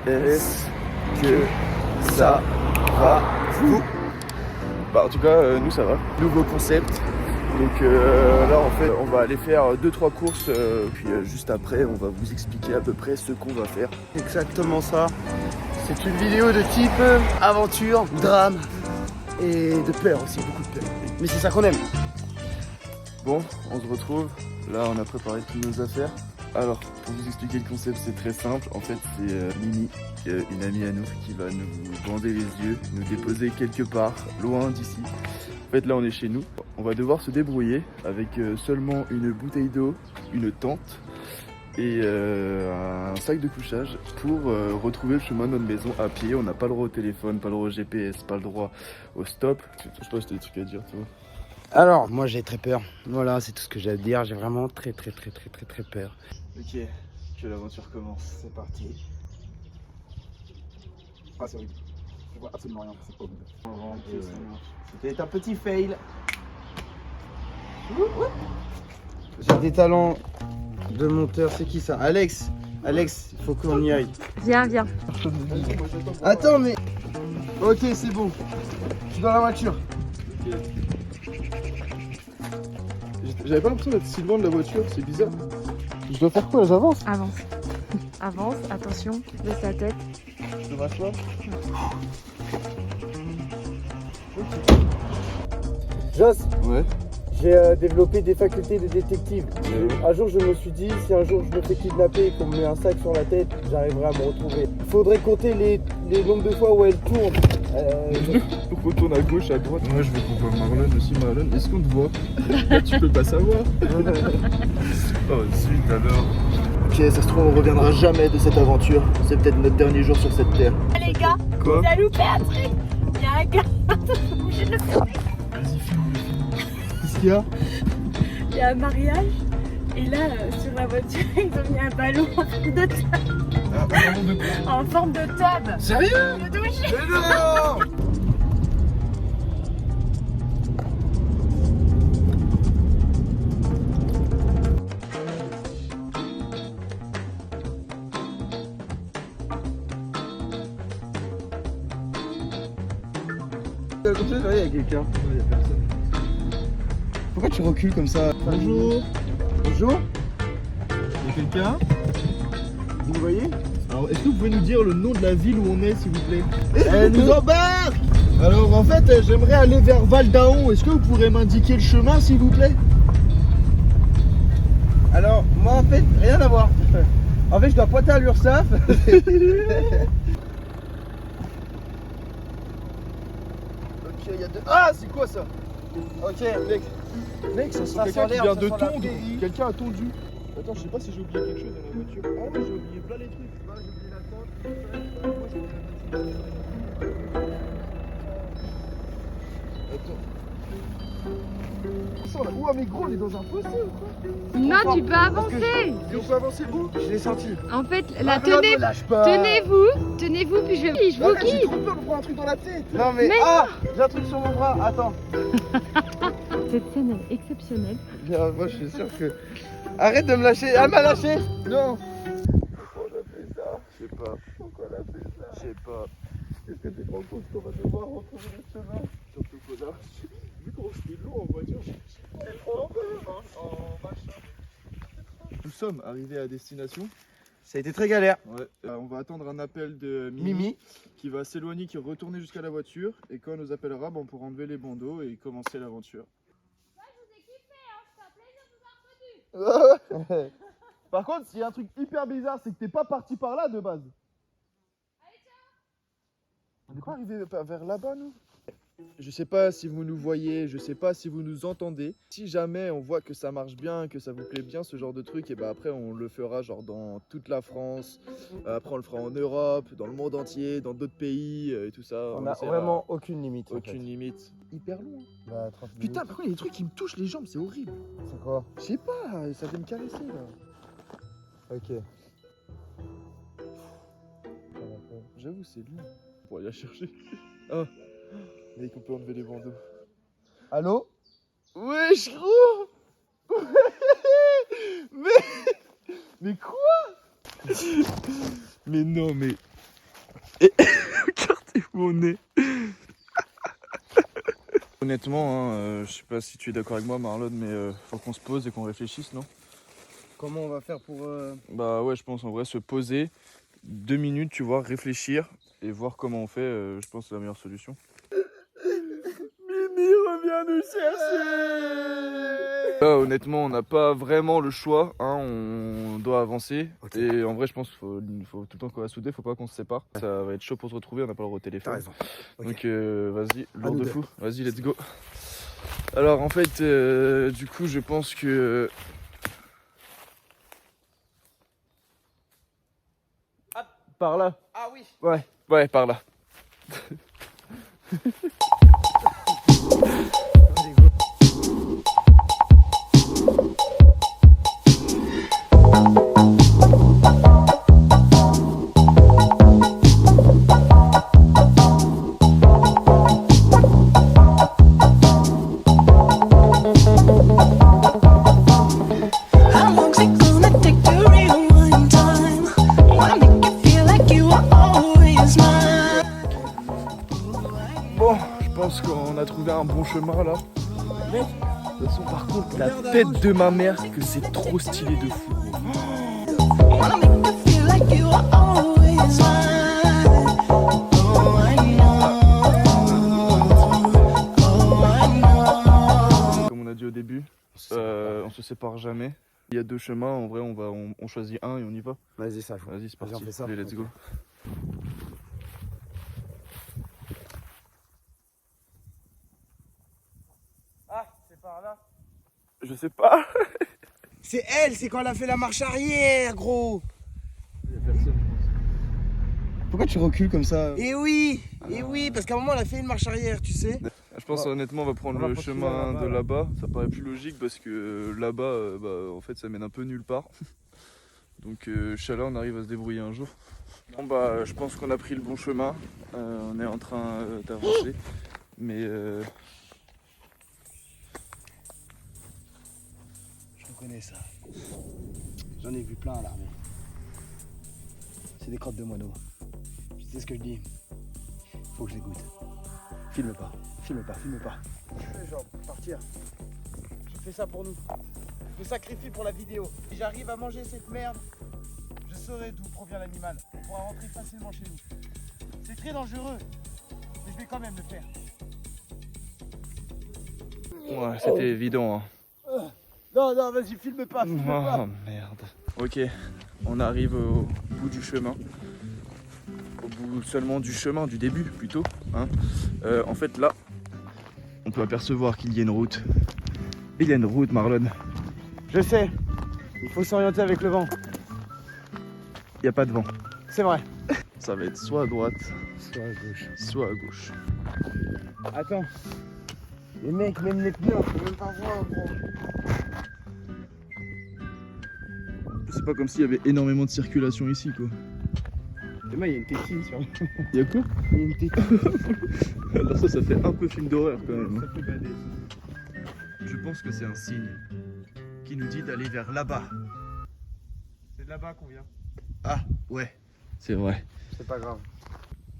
Est-ce que ça va vous? Bah en tout cas nous ça va. Nouveau concept. Donc là en fait on va aller faire 2-3 courses puis juste après on va vous expliquer à peu près ce qu'on va faire. Exactement ça. C'est une vidéo de type aventure, drame et de peur aussi, beaucoup de peur. Mais c'est ça qu'on aime. Bon, on se retrouve. Là on a préparé toutes nos affaires. Alors pour vous expliquer le concept c'est très simple. En fait c'est Mimi, une amie à nous qui va nous bander les yeux, nous déposer quelque part loin d'ici. En fait là on est chez nous, on va devoir se débrouiller avec seulement une bouteille d'eau, une tente et un sac de couchage pour retrouver le chemin de notre maison à pied. On n'a pas le droit au téléphone, pas le droit au GPS, pas le droit au stop. Je sais pas si t'as des trucs à dire toi. Alors, moi j'ai très peur. Voilà, c'est tout ce que j'ai à dire. J'ai vraiment très peur. Ok, que l'aventure commence. C'est parti. Ah, c'est horrible. Je vois absolument rien, c'est horrible. C'était un petit fail. J'ai des talents de monteur. C'est qui ça? Alex, il faut qu'on y aille. Viens. Attends, mais... Ok, c'est bon. Je suis dans la voiture. J'avais pas l'impression d'être si loin de la voiture, c'est bizarre. Je dois faire quoi là? J'avance? Avance, attention, baisse la tête. Je dois m'asseoir? Joss, Ouais. j'ai développé des facultés de détective. Un jour, je me suis dit, si un jour je me fais kidnapper et qu'on me met un sac sur la tête, j'arriverai à me retrouver. Il faudrait compter les nombres de fois où elle tourne. Pourquoi on tourne à gauche, à droite? Moi je veux qu'on voit Marlon aussi. Marlon, est-ce qu'on te voit? Là, tu peux pas savoir. Oh zut alors. Ok, ça se trouve, on reviendra jamais de cette aventure. C'est peut-être notre dernier jour sur cette terre. Les gars, Quoi? vous avez loupé un truc. Il y a un gars, obligé de le faire. Vas-y, filme. Qu'est-ce qu'il y a? Il y a un mariage. Et là, sur la voiture, ils ont mis un ballon en forme de tub. En forme de tub. Sérieux? De douche. Mais non! Comme ça, il y a quelqu'un. Il y a personne. Pourquoi tu recules comme ça? Bonjour. Bonjour. Il y a quelqu'un? Vous me voyez? Alors est-ce que vous pouvez nous dire le nom de la ville où on est s'il vous plaît? Elle nous embarque! Alors en fait, j'aimerais aller vers Val d'Aon. Est-ce que vous pourrez m'indiquer le chemin s'il vous plaît? Alors, moi en fait, rien à voir. En fait, je dois pointer à l'URSSAF. Ok, il y a deux... Ah, c'est quoi ça? Ok, Mec, ça sent Ça quelqu'un sent qui l'air, vient ça de sent la tondre. prairie. Quelqu'un a tondu. Attends, je sais pas si j'ai oublié quelque chose dans la voiture. Ah ouais, j'ai oublié plein les trucs. Moi, j'ai oublié la tente. Moi, j'ai oublié la tente. Attends. Ça, là. Ouah, mais gros, on est dans un fossé ou quoi? Non, tu peux Parce que avancer. Et on peut avancer où? Je l'ai senti. En fait, Ah, là, non, me lâche pas. tenez-vous, puis je vous Arrête, j'ai guide. trop peur de prendre un truc dans la tête. Non mais, Mais ah, j'ai un truc sur mon bras. Attends. Cette scène est exceptionnelle. Bien, moi, je suis sûr que. Arrête de me lâcher. Elle m'a lâché. Non. Pourquoi on a fait ça? Je sais pas. Pourquoi on a fait ça? Je sais pas. Est-ce que tu te rends compte qu'on va devoir retrouver le chemin? Surtout que là, vu qu'on se fait de l'eau en voiture, j'ai trop peur en machin. Nous sommes arrivés à destination. Ça a été très galère. Ouais. On va attendre un appel de Mimi. qui va s'éloigner, qui va retourner jusqu'à la voiture. Et quand elle nous appellera, on pourra enlever les bandeaux et commencer l'aventure. Par contre, s'il y a un truc hyper bizarre, c'est que t'es pas parti par là de base. On n'est pas arrivé vers là-bas, nous? Je sais pas si vous nous voyez, je sais pas si vous nous entendez. Si jamais on voit que ça marche bien, que ça vous plaît bien ce genre de truc, et bah après on le fera genre dans toute la France. Après on le fera en Europe, dans le monde entier, dans d'autres pays et tout ça. On a essaiera. vraiment aucune limite. Aucune limite. Hyper loin. Bah, 30 minutes. Putain, par contre il y a des trucs qui me touchent les jambes, c'est horrible. C'est quoi? Je sais pas, ça vient me caresser là. Ok. J'avoue, c'est lui. Pour aller la chercher. Ah, mec, on peut enlever les bandeaux. Allô? Wesh, gros. Mais quoi? Mais non, mais Et regardez où on est. Honnêtement, hein, je sais pas si tu es d'accord avec moi Marlon, mais faut qu'on se pose et qu'on réfléchisse, non? Comment on va faire pour... Bah ouais, je pense en vrai se poser 2 minutes, tu vois, réfléchir et voir comment on fait, je pense que c'est la meilleure solution. Mimi revient nous chercher. Là, honnêtement, on n'a pas vraiment le choix, hein, on doit avancer. Okay. Et en vrai, je pense qu'il faut tout le temps qu'on va souder, faut pas qu'on se sépare. Ça va être chaud pour se retrouver, on n'a pas le droit au téléphone. T'as raison. Okay. Donc vas-y, lourd de fou, vas-y, let's go. Alors en fait, du coup, je pense que... Par là. Ah oui. Ouais, par là. Bon, je pense qu'on a trouvé un bon chemin là. Mais, de toute façon, par contre, la tête de ma mère, que c'est trop stylé de fou. Comme on a dit au début, on se sépare jamais. Il y a 2 chemins, en vrai on choisit un et on y va. Vas-y, ça joue. Vas-y, c'est parti. Allez, Allez, let's go. Ah, c'est par là. Je sais pas. C'est elle, c'est quand elle a fait la marche arrière, gros. Il y a personne, je pense. Pourquoi tu recules comme ça? Eh oui, parce qu'à un moment elle a fait une marche arrière, tu sais. Je pense honnêtement on va prendre le chemin de là-bas, ça paraît plus logique parce que là-bas en fait ça mène un peu nulle part. Donc Inch'Allah on arrive à se débrouiller un jour. Bon bah je pense qu'on a pris le bon chemin, on est en train d'avancer, mais je reconnais ça. J'en ai vu plein à l'armée. C'est des crottes de moineaux. Tu sais ce que je dis? Faut que je les goûte. Filme pas. Je fais genre partir. Je fais ça pour nous. Je me sacrifie pour la vidéo. Si j'arrive à manger cette merde, je saurai d'où provient l'animal. On pourra rentrer facilement chez nous. C'est très dangereux, mais je vais quand même le faire. ouais, c'était évident. Hein. Non, vas-y, filme pas. Oh merde. Ok, on arrive au bout du chemin. Au bout seulement du chemin, du début plutôt. Hein. En fait là, on peut apercevoir qu'il y a une route. Il y a une route, Marlon. Je sais, il faut s'orienter avec le vent. Il n'y a pas de vent. C'est vrai. Ça va être soit à droite, Soit à gauche. soit à gauche. Attends. Les mecs, même les pneus, on peut même pas voir, gros. C'est pas comme s'il y avait énormément de circulation ici, quoi. Demain, il y a une tétine sur moi. Il y a quoi? Il y a une tétine. Alors ça fait un peu film d'horreur quand même. Ça fait bader. Je pense que c'est un signe qui nous dit d'aller vers là-bas. C'est de là-bas qu'on vient. Ah, ouais. C'est vrai. C'est pas grave.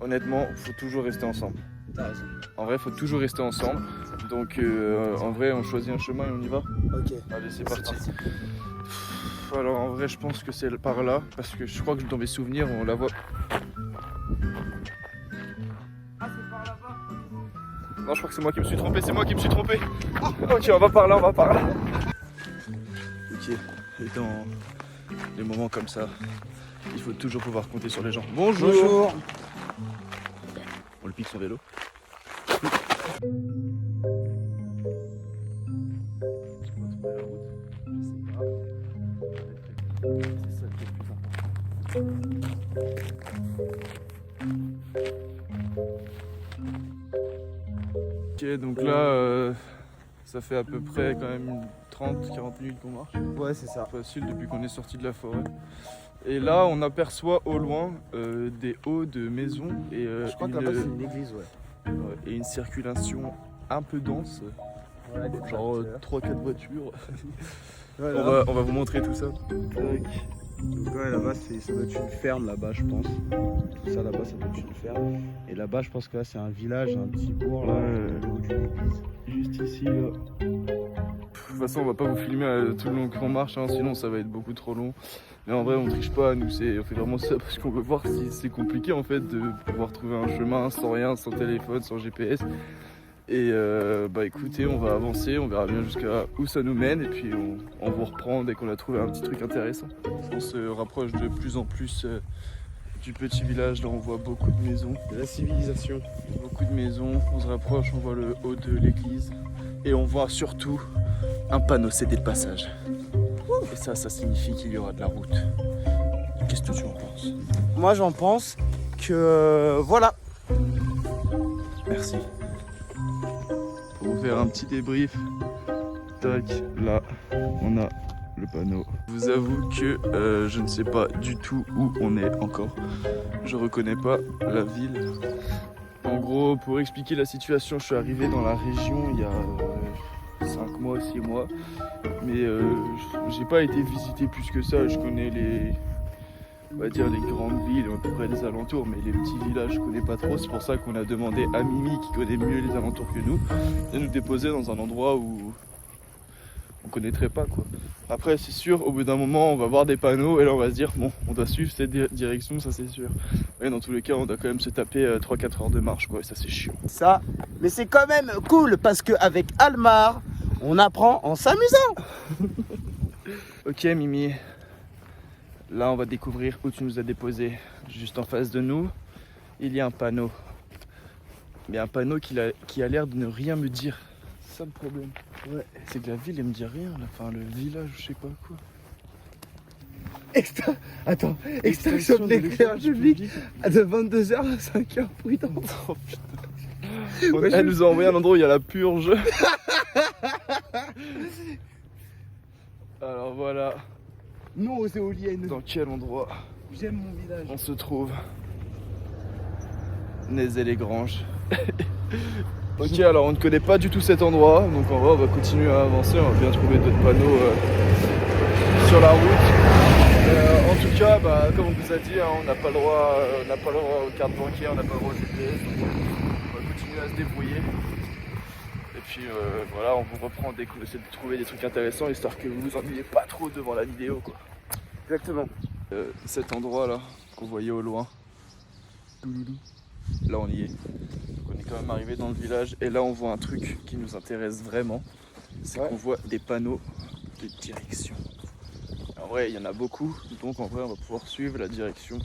Honnêtement, faut toujours rester ensemble. T'as raison. En vrai, faut toujours rester ensemble. Donc, en vrai, on choisit un chemin et on y va. Ok. Allez, c'est parti. Alors, en vrai, je pense que c'est par là. Parce que je crois que dans mes souvenirs, on la voit. Ah, c'est par là-bas. Non, je crois que c'est moi qui me suis trompé. Ok, on va par là, Ok, et dans des moments comme ça, il faut toujours pouvoir compter sur les gens. Bonjour. On le pique son vélo. Ok, donc là, ça fait à peu près quand même 30-40 minutes qu'on marche. Ouais, c'est ça. Facile depuis qu'on est sorti de la forêt. Et là, on aperçoit au loin des hauts de maisons et Je crois que là-bas, c'est une église, ouais. et une circulation un peu dense, Ouais, des genre tracteurs. 3-4 voitures. Voilà. On va vous montrer tout ça. Donc ouais, là-bas, ça doit être une ferme là-bas, je pense. Tout ça là-bas, ça doit être une ferme. Et là-bas, je pense que là, c'est un village, un petit bourg, là, au bout d'une église. Juste ici, là. De toute façon, on va pas vous filmer tout le long qu'on marche, hein, sinon ça va être beaucoup trop long. Mais en vrai, on triche pas, nous, on fait vraiment ça parce qu'on veut voir si c'est compliqué en fait de pouvoir trouver un chemin sans rien, sans téléphone, sans GPS. Et bah écoutez, on va avancer, on verra bien jusqu'à où ça nous mène et puis on vous reprend dès qu'on a trouvé un petit truc intéressant. On se rapproche de plus en plus du petit village, là on voit beaucoup de maisons. De la civilisation. Beaucoup de maisons, on se rapproche, on voit le haut de l'église et on voit surtout un panneau cédé de passage. Et ça signifie qu'il y aura de la route. Qu'est-ce que tu en penses? Moi, j'en pense que voilà. Merci. Pour vous faire un petit débrief, tac, là, on a le panneau. Je vous avoue que je ne sais pas du tout où on est encore. Je reconnais pas la ville. En gros, pour expliquer la situation, je suis arrivé dans la région il y a 5 mois, 6 mois. Mais j'ai pas été visiter plus que ça. Je connais on va dire les grandes villes, à peu près les alentours, mais les petits villages je connais pas trop. C'est pour ça qu'on a demandé à Mimi, qui connaît mieux les alentours que nous, de nous déposer dans un endroit où on connaîtrait pas quoi. Après c'est sûr, au bout d'un moment on va voir des panneaux et là on va se dire bon, on doit suivre cette direction, ça c'est sûr. Mais dans tous les cas on doit quand même se taper 3-4 heures de marche quoi, et ça c'est chiant. Ça, mais c'est quand même cool parce qu'avec Almar, on apprend en s'amusant. Ok Mimi, là on va découvrir où tu nous as déposé. Juste en face de nous, il y a un panneau. Mais un panneau qui a l'air de ne rien me dire. C'est ça le problème. Ouais. C'est que la ville elle me dit rien, là. Enfin le village, je sais pas quoi. Extraction de l'éclairage public de 22h à 5h, prudence. Oh putain. Elle nous a envoyé un endroit où il y a la purge. Alors voilà. Non aux éoliennes. Dans quel endroit J'aime mon village. on se trouve? Nézet-les-Granges. Ok, alors on ne connaît pas du tout cet endroit, donc en vrai on va continuer à avancer, on va bien trouver d'autres panneaux sur la route. En tout cas, bah, comme on vous a dit, hein, on n'a pas le droit aux cartes bancaires, on n'a pas le droit au GPS, donc on va continuer à se débrouiller. Et puis voilà, on vous reprend dès qu'on essaie de trouver des trucs intéressants, histoire que vous vous ennuyez pas trop devant la vidéo quoi. Exactement. Cet endroit là, qu'on voyait au loin, là on y est. Donc on est quand même arrivé dans le village et là on voit un truc qui nous intéresse vraiment, c'est qu'on voit des panneaux de direction. En vrai il y en a beaucoup, donc en vrai on va pouvoir suivre la direction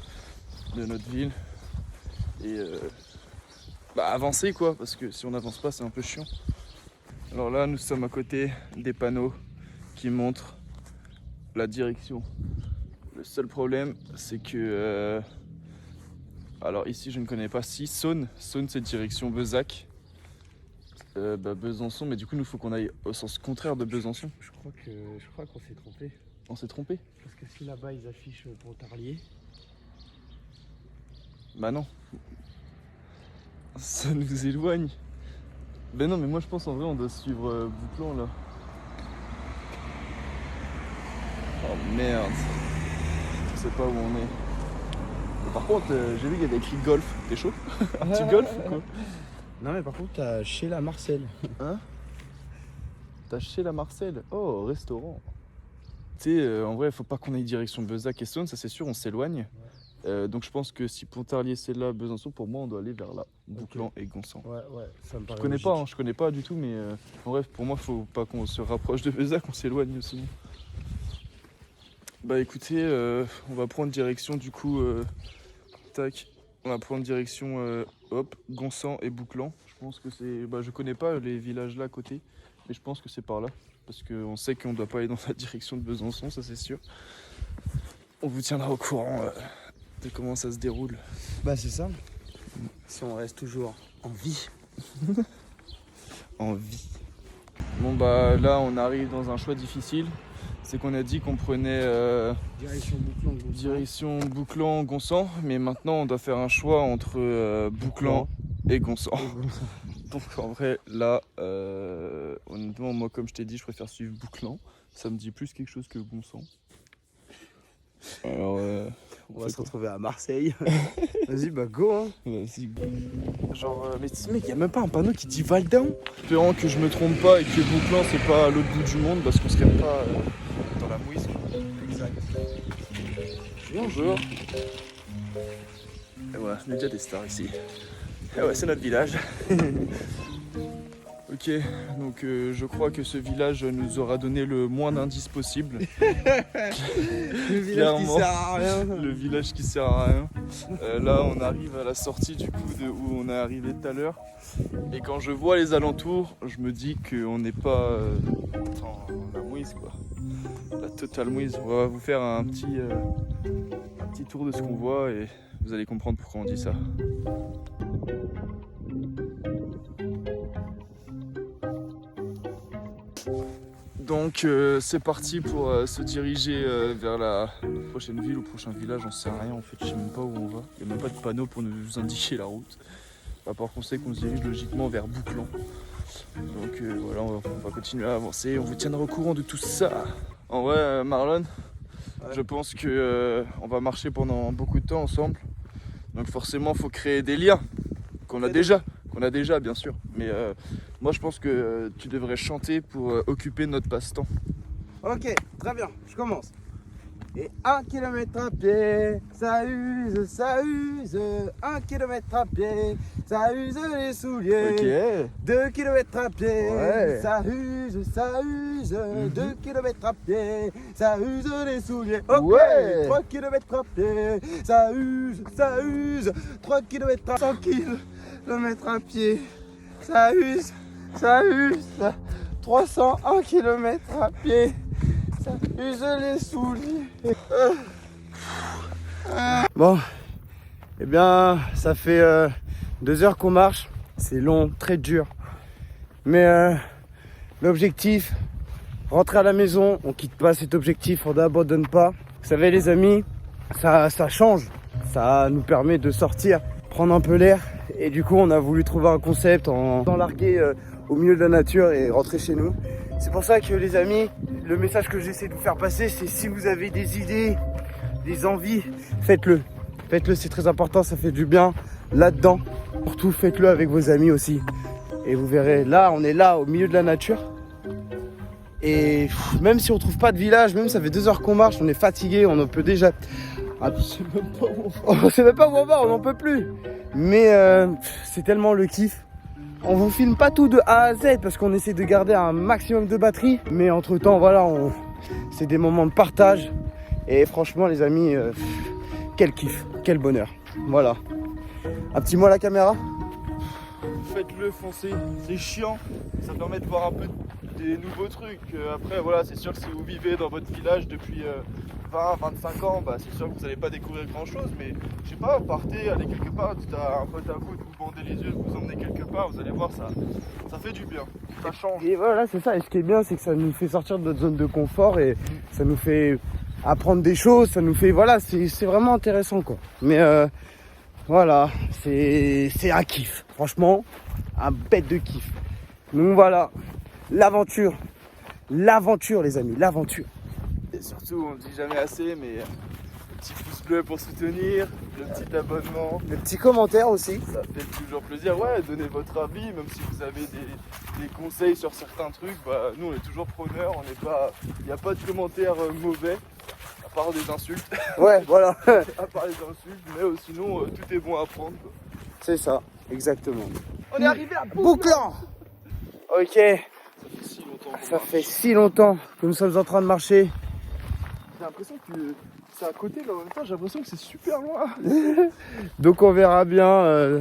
de notre ville et avancer quoi, parce que si on n'avance pas c'est un peu chiant. Alors là nous sommes à côté des panneaux qui montrent la direction. Le seul problème c'est que alors ici je ne connais pas, si Saône c'est direction Bezac, Besançon, mais du coup nous faut qu'on aille au sens contraire de Besançon. Je crois qu'on s'est trompé. On s'est trompé? Parce que si là-bas ils affichent Pontarlier. Bah non. Ça nous éloigne. Ben non mais moi je pense en vrai on doit suivre Bouclan là. Oh merde. Je sais pas où on est. Mais par contre j'ai vu qu'il y avait écrit golf. T'es chaud? Un petit golf ou quoi? Non mais par contre t'as chez la Marcel. Hein? T'as chez la Marcel? Oh, restaurant. Tu sais, en vrai, faut pas qu'on aille direction Bezac et Saône, ça c'est sûr, on s'éloigne. Ouais. Donc je pense que si Pontarlier c'est là, Besançon, pour moi on doit aller vers là, Bouclan et Gonçan. Ouais, ça me paraît Je connais logique. pas, hein, je connais pas du tout, mais en bref, pour moi, faut pas qu'on se rapproche de Bezac, on s'éloigne aussi. Bah écoutez, on va prendre direction du coup, tac, on va prendre direction, Gonçan et Bouclan. Je pense que c'est, je connais pas les villages là à côté, mais je pense que c'est par là. Parce qu'on sait qu'on doit pas aller dans la direction de Besançon, ça c'est sûr. On vous tiendra au courant de comment ça se déroule. Bah c'est ça. Si on reste toujours en vie. En vie. Bon bah là on arrive dans un choix difficile. C'est qu'on a dit qu'on prenait direction Bouclan, Gonçan, mais maintenant on doit faire un choix entre Bouclan et Gonçan. Donc en vrai là, honnêtement moi comme je t'ai dit je préfère suivre Bouclan. Ça me dit plus quelque chose que Gonçan. Alors, On va se retrouver à Marseille. Vas-y, bah go hein. vas-y. Genre, mais mec, y a même pas un panneau qui dit Valdaon. Espérant que je me trompe pas et que Bouclan c'est pas à l'autre bout du monde parce qu'on serait pas dans la mouise. Exact. Bonjour. Et voilà, on est déjà des stars ici. Et ouais, c'est notre village. Ok, donc je crois que ce village nous aura donné le moins d'indices possible. Le village qui sert à rien. Le village qui sert à rien. Là, on arrive à la sortie du coup de où on est arrivé tout à l'heure. Et quand je vois les alentours, je me dis qu'on n'est pas dans la mouise quoi. La totale mouise. On va vous faire un petit tour de ce qu'on voit et vous allez comprendre pourquoi on dit ça. Donc c'est parti pour se diriger vers la prochaine ville ou prochain village, j'en sais rien en fait, je sais même pas où on va. Il n'y a même pas de panneau pour nous indiquer la route. À part qu'on sait qu'on se dirige logiquement vers Bouclan. Donc voilà, on va continuer à avancer, on vous tiendra au courant de tout ça. En vrai Marlon, je pense que on va marcher pendant beaucoup de temps ensemble. Donc forcément il faut créer des liens qu'on a déjà bien sûr. Mais moi je pense que tu devrais chanter pour occuper notre passe-temps. Ok, très bien, je commence. Et 1 kilomètre à pied, ça use, ça use. 1 kilomètre à pied, ça use les souliers. Ok. 2 kilomètres à pied, Ouais. ça use, ça use. 2 kilomètres à pied, ça use les souliers. Ok. Ouais. 3 kilomètres à pied, ça use, ça use. 3 kilomètres à 100 kilomètres à pied, ça use, ça use. 301 kilomètres à pied, ça use les souliers. Bon, eh bien, ça fait 2 heures qu'on marche. C'est long, très dur. Mais l'objectif, rentrer à la maison, on quitte pas cet objectif, on n'abandonne pas. Vous savez les amis, ça change. Ça nous permet de sortir, prendre un peu l'air. Et du coup, on a voulu trouver un concept en larguer au milieu de la nature et rentrer chez nous. C'est pour ça que les amis, le message que j'essaie de vous faire passer, c'est si vous avez des idées, des envies, faites-le. Faites-le, c'est très important, ça fait du bien là-dedans. Surtout, faites-le avec vos amis aussi. Et vous verrez, là, on est là, au milieu de la nature. Et même si on trouve pas de village, même ça fait 2 heures qu'on marche, on est fatigué, on en peut déjà... Ah, on sait même pas où on va, on n'en peut plus. Mais c'est tellement le kiff. On vous filme pas tout de A à Z parce qu'on essaie de garder un maximum de batterie. Mais entre temps, voilà, c'est des moments de partage. Et franchement, les amis, quel kiff, quel bonheur. Voilà. Un petit mot à la caméra. Faites-le, foncez, c'est chiant. Ça permet de voir un peu des nouveaux trucs. Après, voilà, c'est sûr que si vous vivez dans votre village depuis 20, 25 ans, bah, c'est sûr que vous n'allez pas découvrir grand chose. Mais je sais pas, partez, allez quelque part, dites à un pote à vous de vous bander les yeux, de vous emmener quelque part, vous allez voir, ça fait du bien. Ça change. Et voilà, c'est ça. Et ce qui est bien, c'est que ça nous fait sortir de notre zone de confort et ça nous fait apprendre des choses. Ça nous fait, voilà, c'est vraiment intéressant, quoi. Mais voilà, c'est un kiff. Franchement, un bête de kiff. Donc voilà, l'aventure, les amis, l'aventure. Et surtout, on ne dit jamais assez, mais le petit pouce bleu pour soutenir, le petit abonnement. Le petit commentaire aussi. Ça fait toujours plaisir, ouais, donnez votre avis, même si vous avez des conseils sur certains trucs, bah nous on est toujours preneurs, on n'est pas. Il n'y a pas de commentaires mauvais, à part des insultes. Ouais, voilà. À part les insultes, mais sinon tout est bon à prendre. Quoi. C'est ça, exactement. On est arrivé à Bouclan. Ok, ça fait si longtemps que nous sommes en train de marcher. J'ai l'impression que c'est à côté, mais en même temps j'ai l'impression que c'est super loin. Donc on verra bien,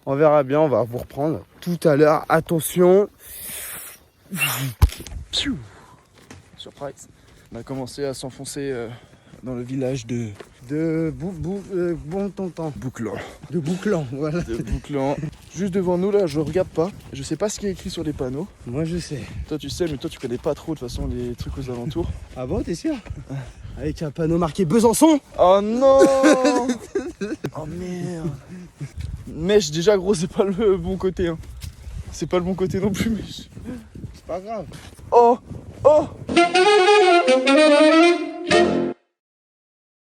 on va vous reprendre tout à l'heure. Attention. Piou. Surprise. On a commencé à s'enfoncer dans le village de Bon tonton. Bouclan. De Bouclan, voilà. De Bouclan. Juste devant nous là, je regarde pas. Je sais pas ce qui est écrit sur les panneaux. Moi je sais. Toi tu sais, mais toi tu connais pas trop de toute façon les trucs aux alentours. Ah bon, t'es sûr? Avec un panneau marqué Besançon. Oh non. Oh merde. Mèche déjà gros, c'est pas le bon côté hein. C'est pas le bon côté non plus mèche. C'est pas grave. Oh. Oh.